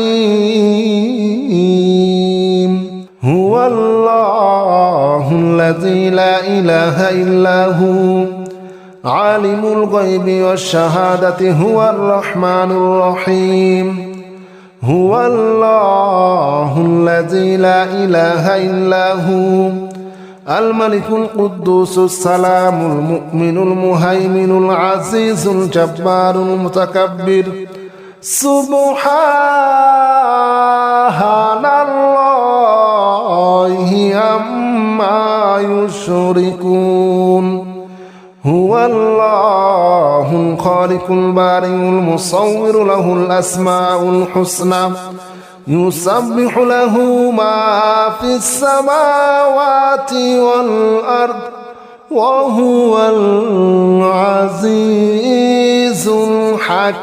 هو الله الذي لا إله إلا هو عالم الغيب والشهادة هو الرحمن الرحيم هو الله الذي لا إله إلا هو الملك القدوس السلام المؤمن المهيمن العزيز الجبار المتكبر سبحان الله عما يشركون هو الله الخالق البارئ المصور له الأسماء الحسنى يسبح له ما في السماوات والأرض وهو العزيز الحكيم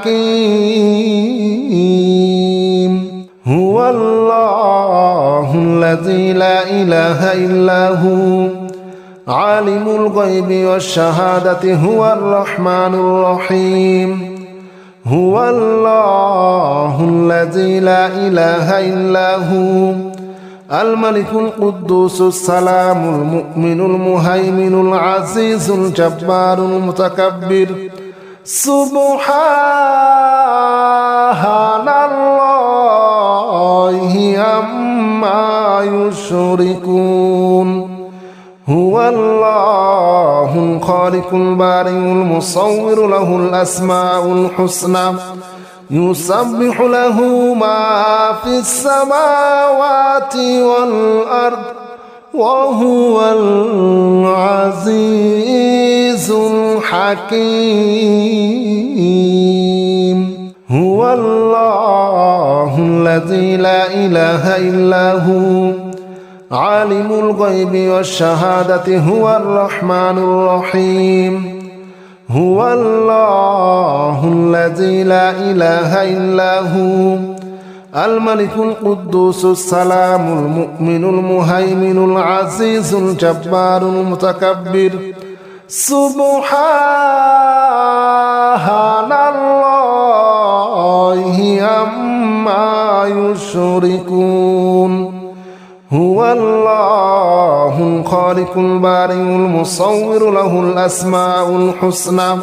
هو الله الذي لا إله إلا هو عالم الغيب والشهادة هو الرحمن الرحيم هو الله الذي لا إله إلا هو الملك القدوس السلام المؤمن المهيمن العزيز الجبار المتكبر سبحان الله عما يشركون هو الله الخالق البارئ المصور له الأسماء الحسنى يسبح له ما في السماوات والأرض وهو العزيز الحكيم هو الله الذي لا إله إلا هو عالم الغيب والشهادة هو الرحمن الرحيم هو الله الذي لا إله إلا هو الملك القدوس السلام المؤمن المهيمن العزيز الجبار المتكبر سبحان الله عما يشركون هو الله الخالق البارئ المصور له الأسماء الحسنى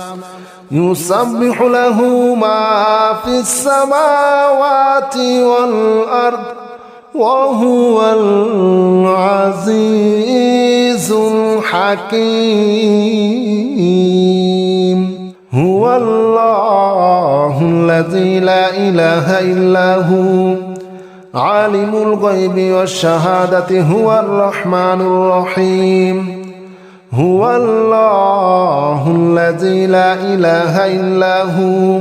يسبح له ما في السماوات والأرض وهو العزيز الحكيم هو الله الذي لا إله إلا هو عالم الغيب والشهادة هو الرحمن الرحيم هو الله الذي لا إله إلا هو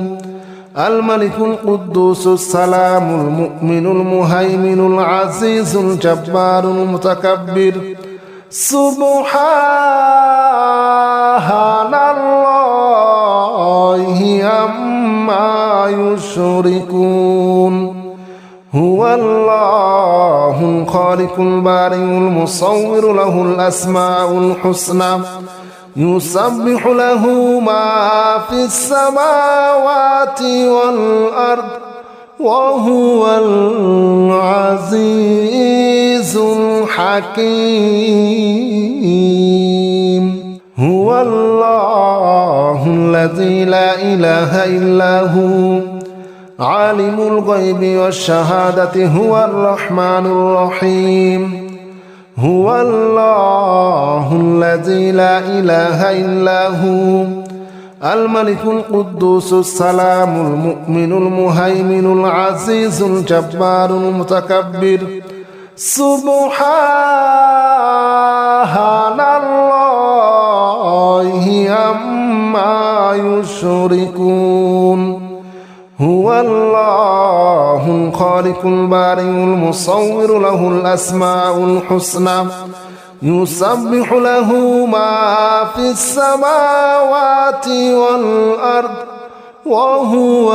الملك القدوس السلام المؤمن المهيمن العزيز الجبار المتكبر سبحان الله عما يشركون هو الله الخالق البارئ المصور له الأسماء الحسنى يسبح له ما في السماوات والأرض وهو العزيز الحكيم هو الله الذي لا إله إلا هو عالم الغيب والشهادة هو الرحمن الرحيم هو الله الذي لا إله إلا هو الملك القدوس السلام المؤمن المهيمن العزيز الجبار المتكبر سبحان الله عما يشركون هو الله الخالق البارئ المصور له الأسماء الحسنى يسبح له ما في السماوات والأرض وهو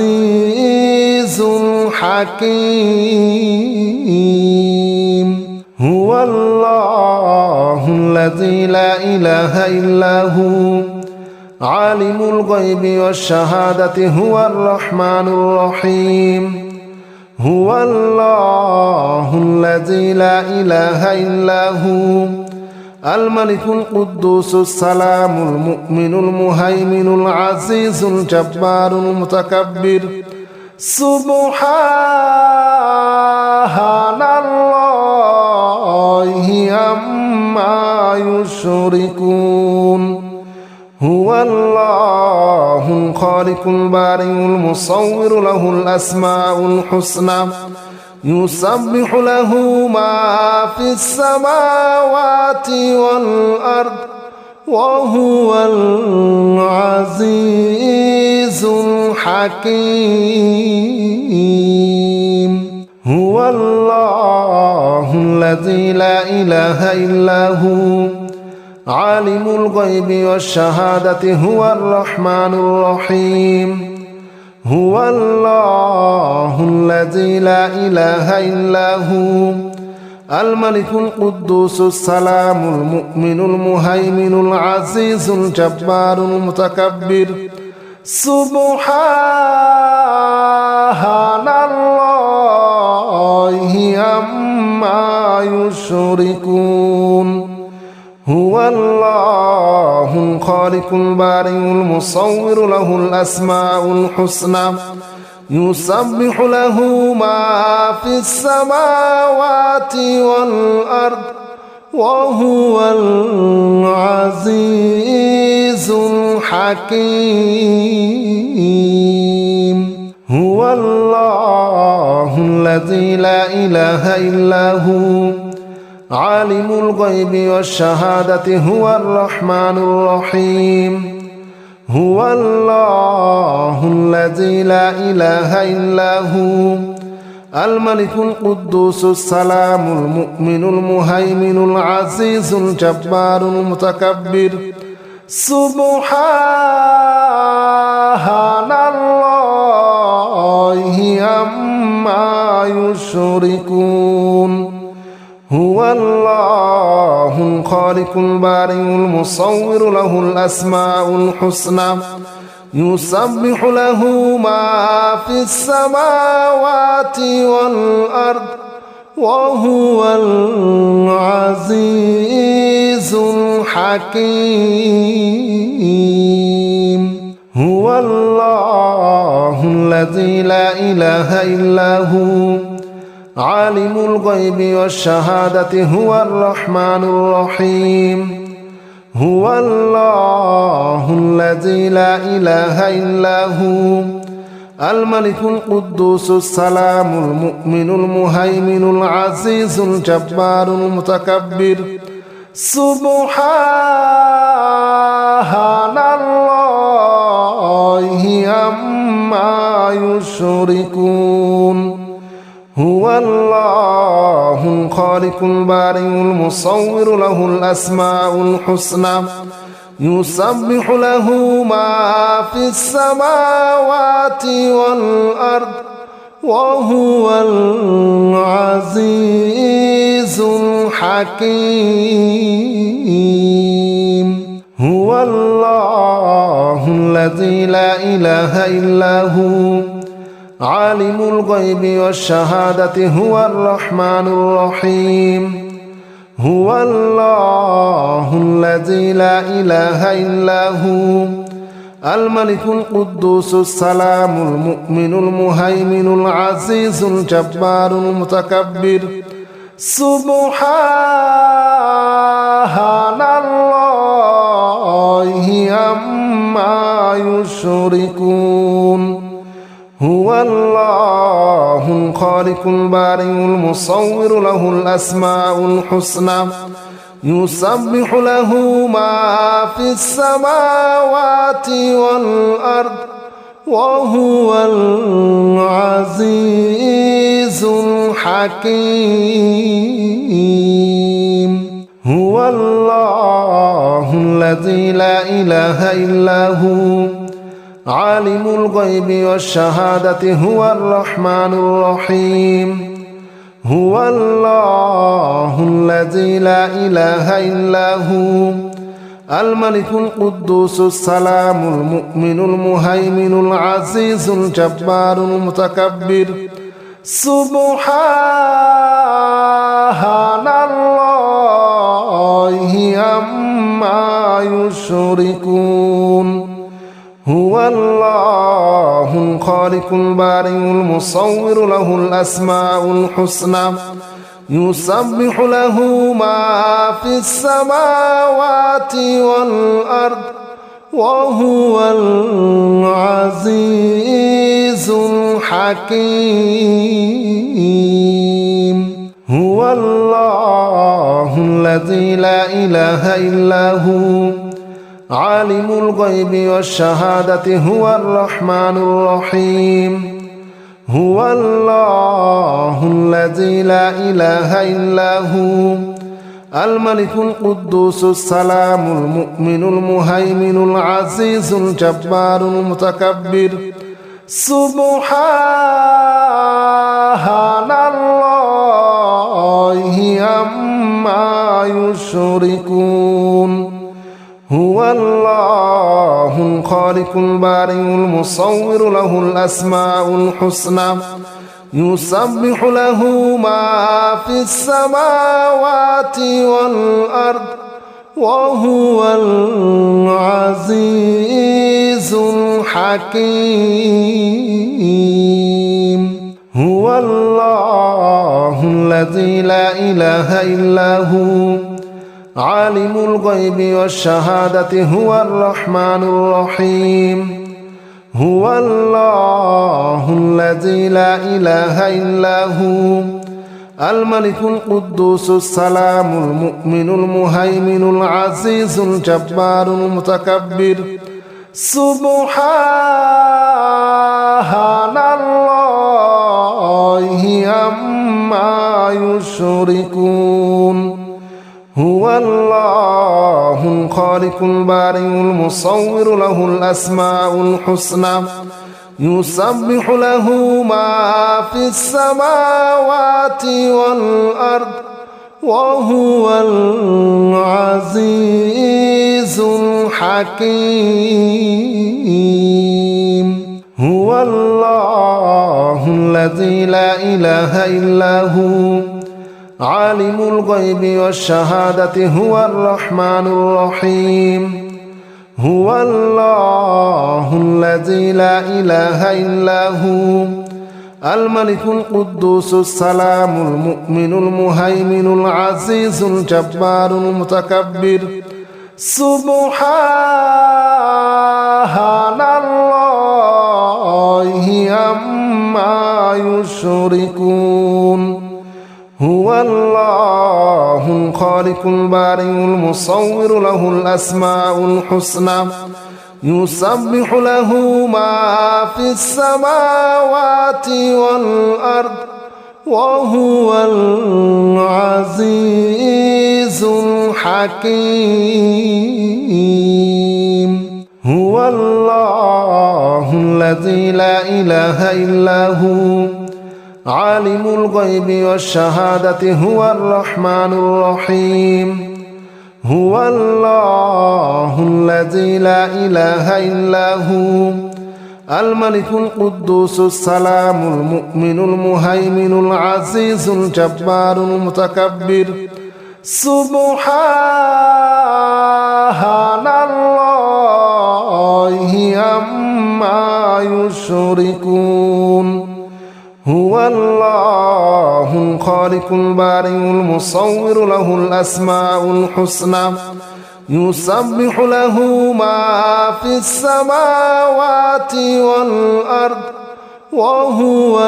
العزيز الحكيم هو الله الذي لا إله إلا هو عالم الغيب والشهادة هو الرحمن الرحيم هو الله الذي لا إله إلا هو الملك القدوس السلام المؤمن المهيمن العزيز الجبار المتكبر سبحان الله عما يشركون هو الله الخالق البارئ المصور له الأسماء الحسنى يسبح له ما في السماوات والأرض وهو العزيز الحكيم هو الله الذي لا إله إلا هو عالم الغيب والشهادة هو الرحمن الرحيم هو الله الذي لا إله إلا هو الملك القدوس السلام المؤمن المهيمن العزيز الجبار المتكبر سبحان الله عما يشركون هو الله الخالق البارئ المصور له الأسماء الحسنى يسبح له ما في السماوات والأرض وهو العزيز الحكيم هو الله الذي لا إله إلا هو عالم الغيب والشهادة هو الرحمن الرحيم هو الله الذي لا إله إلا هو الملك القدوس السلام المؤمن المهيمن العزيز الجبار المتكبر سبحان الله عما يشركون هو الله الخالق البارئ المصور له الأسماء الحسنى يسبح له ما في السماوات والأرض وهو العزيز الحكيم هو الله الذي لا إله إلا هو عالم الغيب والشهادة هو الرحمن الرحيم هو الله الذي لا إله إلا هو الملك القدوس السلام المؤمن المهيمن العزيز الجبار المتكبر سبحان الله عما يشركون هو الله الخالق البارئ المصور له الأسماء الحسنى يسبح له ما في السماوات والأرض وهو العزيز الحكيم هو الله الذي لا إله إلا هو عالم الغيب والشهادة هو الرحمن الرحيم هو الله الذي لا إله إلا هو الملك القدوس السلام المؤمن المهيمن العزيز الجبار المتكبر سبحان الله عما يشركون هو الله الخالق البارئ المصور له الأسماء الحسنى يسبح له ما في السماوات والأرض وهو العزيز الحكيم هو الله الذي لا إله إلا هو عالم الغيب والشهادة هو الرحمن الرحيم هو الله الذي لا إله إلا هو الملك القدوس السلام المؤمن المهيمن العزيز الجبار المتكبر سبحان الله يشركون هو الله الخالق البارئ المصور له الأسماء الحسنى يسبح له ما في السماوات والأرض وهو العزيز الحكيم هو الله الذي لا إله إلا هو عالم الغيب والشهادة هو الرحمن الرحيم هو الله الذي لا إله إلا هو الملك القدوس السلام المؤمن المهيمن العزيز الجبار المتكبر سبحان الله عما يشركون هو الله الخالق البارئ المصور له الأسماء الحسنى يسبح له ما في السماوات والأرض وهو العزيز الحكيم هو الله الذي لا إله إلا هو عالم الغيب والشهادة هو الرحمن الرحيم هو الله الذي لا إله إلا هو الملك القدوس السلام المؤمن المهيمن العزيز الجبار المتكبر سبحان الله عما يشركون هو الله الخالق البارئ المصور له الأسماء الحسنى يسبح له ما في السماوات والأرض وهو العزيز الحكيم هو الله الذي لا إله إلا هو عالم الغيب والشهادة هو الرحمن الرحيم هو الله الذي لا إله إلا هو الملك القدوس السلام المؤمن المهيمن العزيز الجبار المتكبر سبحان الله عما يشركون هو الله الخالق البارئ المصور له الأسماء الحسنى يسبح له ما في السماوات والأرض وهو العزيز الحكيم هو الله الذي لا إله إلا هو عالم الغيب والشهادة هو الرحمن الرحيم هو الله الذي لا إله إلا هو الملك القدوس السلام المؤمن المهيمن العزيز الجبار المتكبر سبحان الله عما يشركون هو الله الخالق البارئ المصور له الأسماء الحسنى يسبح له ما في السماوات والأرض وهو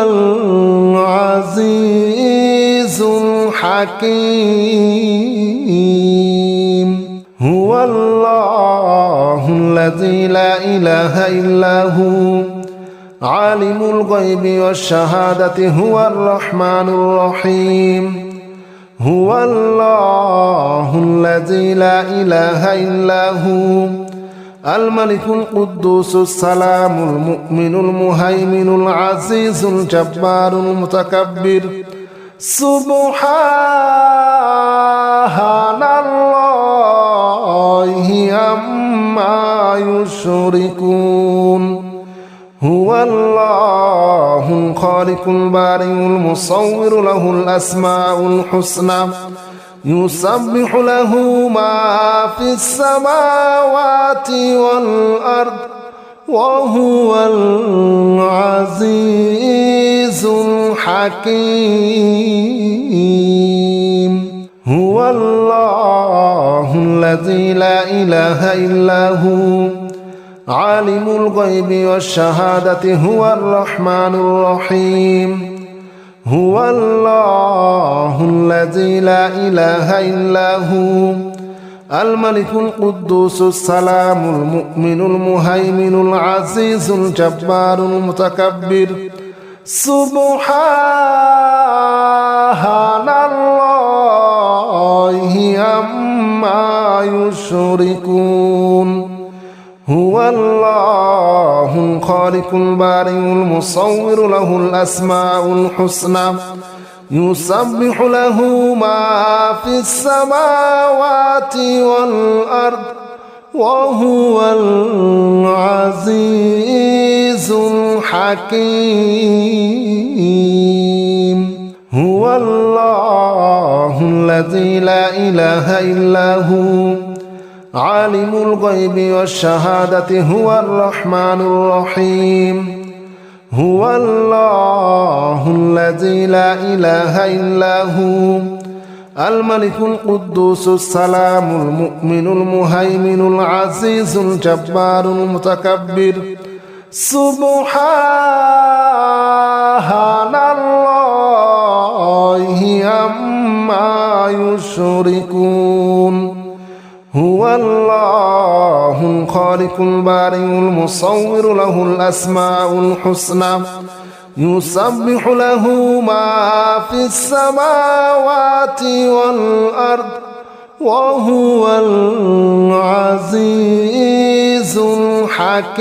العزيز الحكيم هو الله الذي لا إله إلا هو عالم الغيب والشهادة هو الرحمن الرحيم هو الله الذي لا إله إلا هو الملك القدوس السلام المؤمن المهيمن العزيز الجبار المتكبر سبحان الله عما يشركون هو الله الخالق البارئ المصور له الأسماء الحسنى يسبح له ما في السماوات والأرض وهو العزيز الحكيم هو الله الذي لا إله إلا هو عالم الغيب والشهادة هو الرحمن الرحيم هو الله الذي لا إله إلا هو الملك القدوس السلام المؤمن المهيمن العزيز الجبار المتكبر سبحان الله عما يشركون هو الله الخالق البارئ المصور له الأسماء الحسنى يسبح له ما في السماوات والأرض وهو العزيز الحكيم هو الله الذي لا إله إلا هو عالم الغيب والشهادة هو الرحمن الرحيم هو الله الذي لا إله إلا هو الملك القدوس السلام المؤمن المهيمن العزيز الجبار المتكبر سبحان الله عما يشركون هو الله الخالق البارئ المصور له الأسماء الحسنى يسبح له ما في السماوات والأرض وهو العزيز الحكيم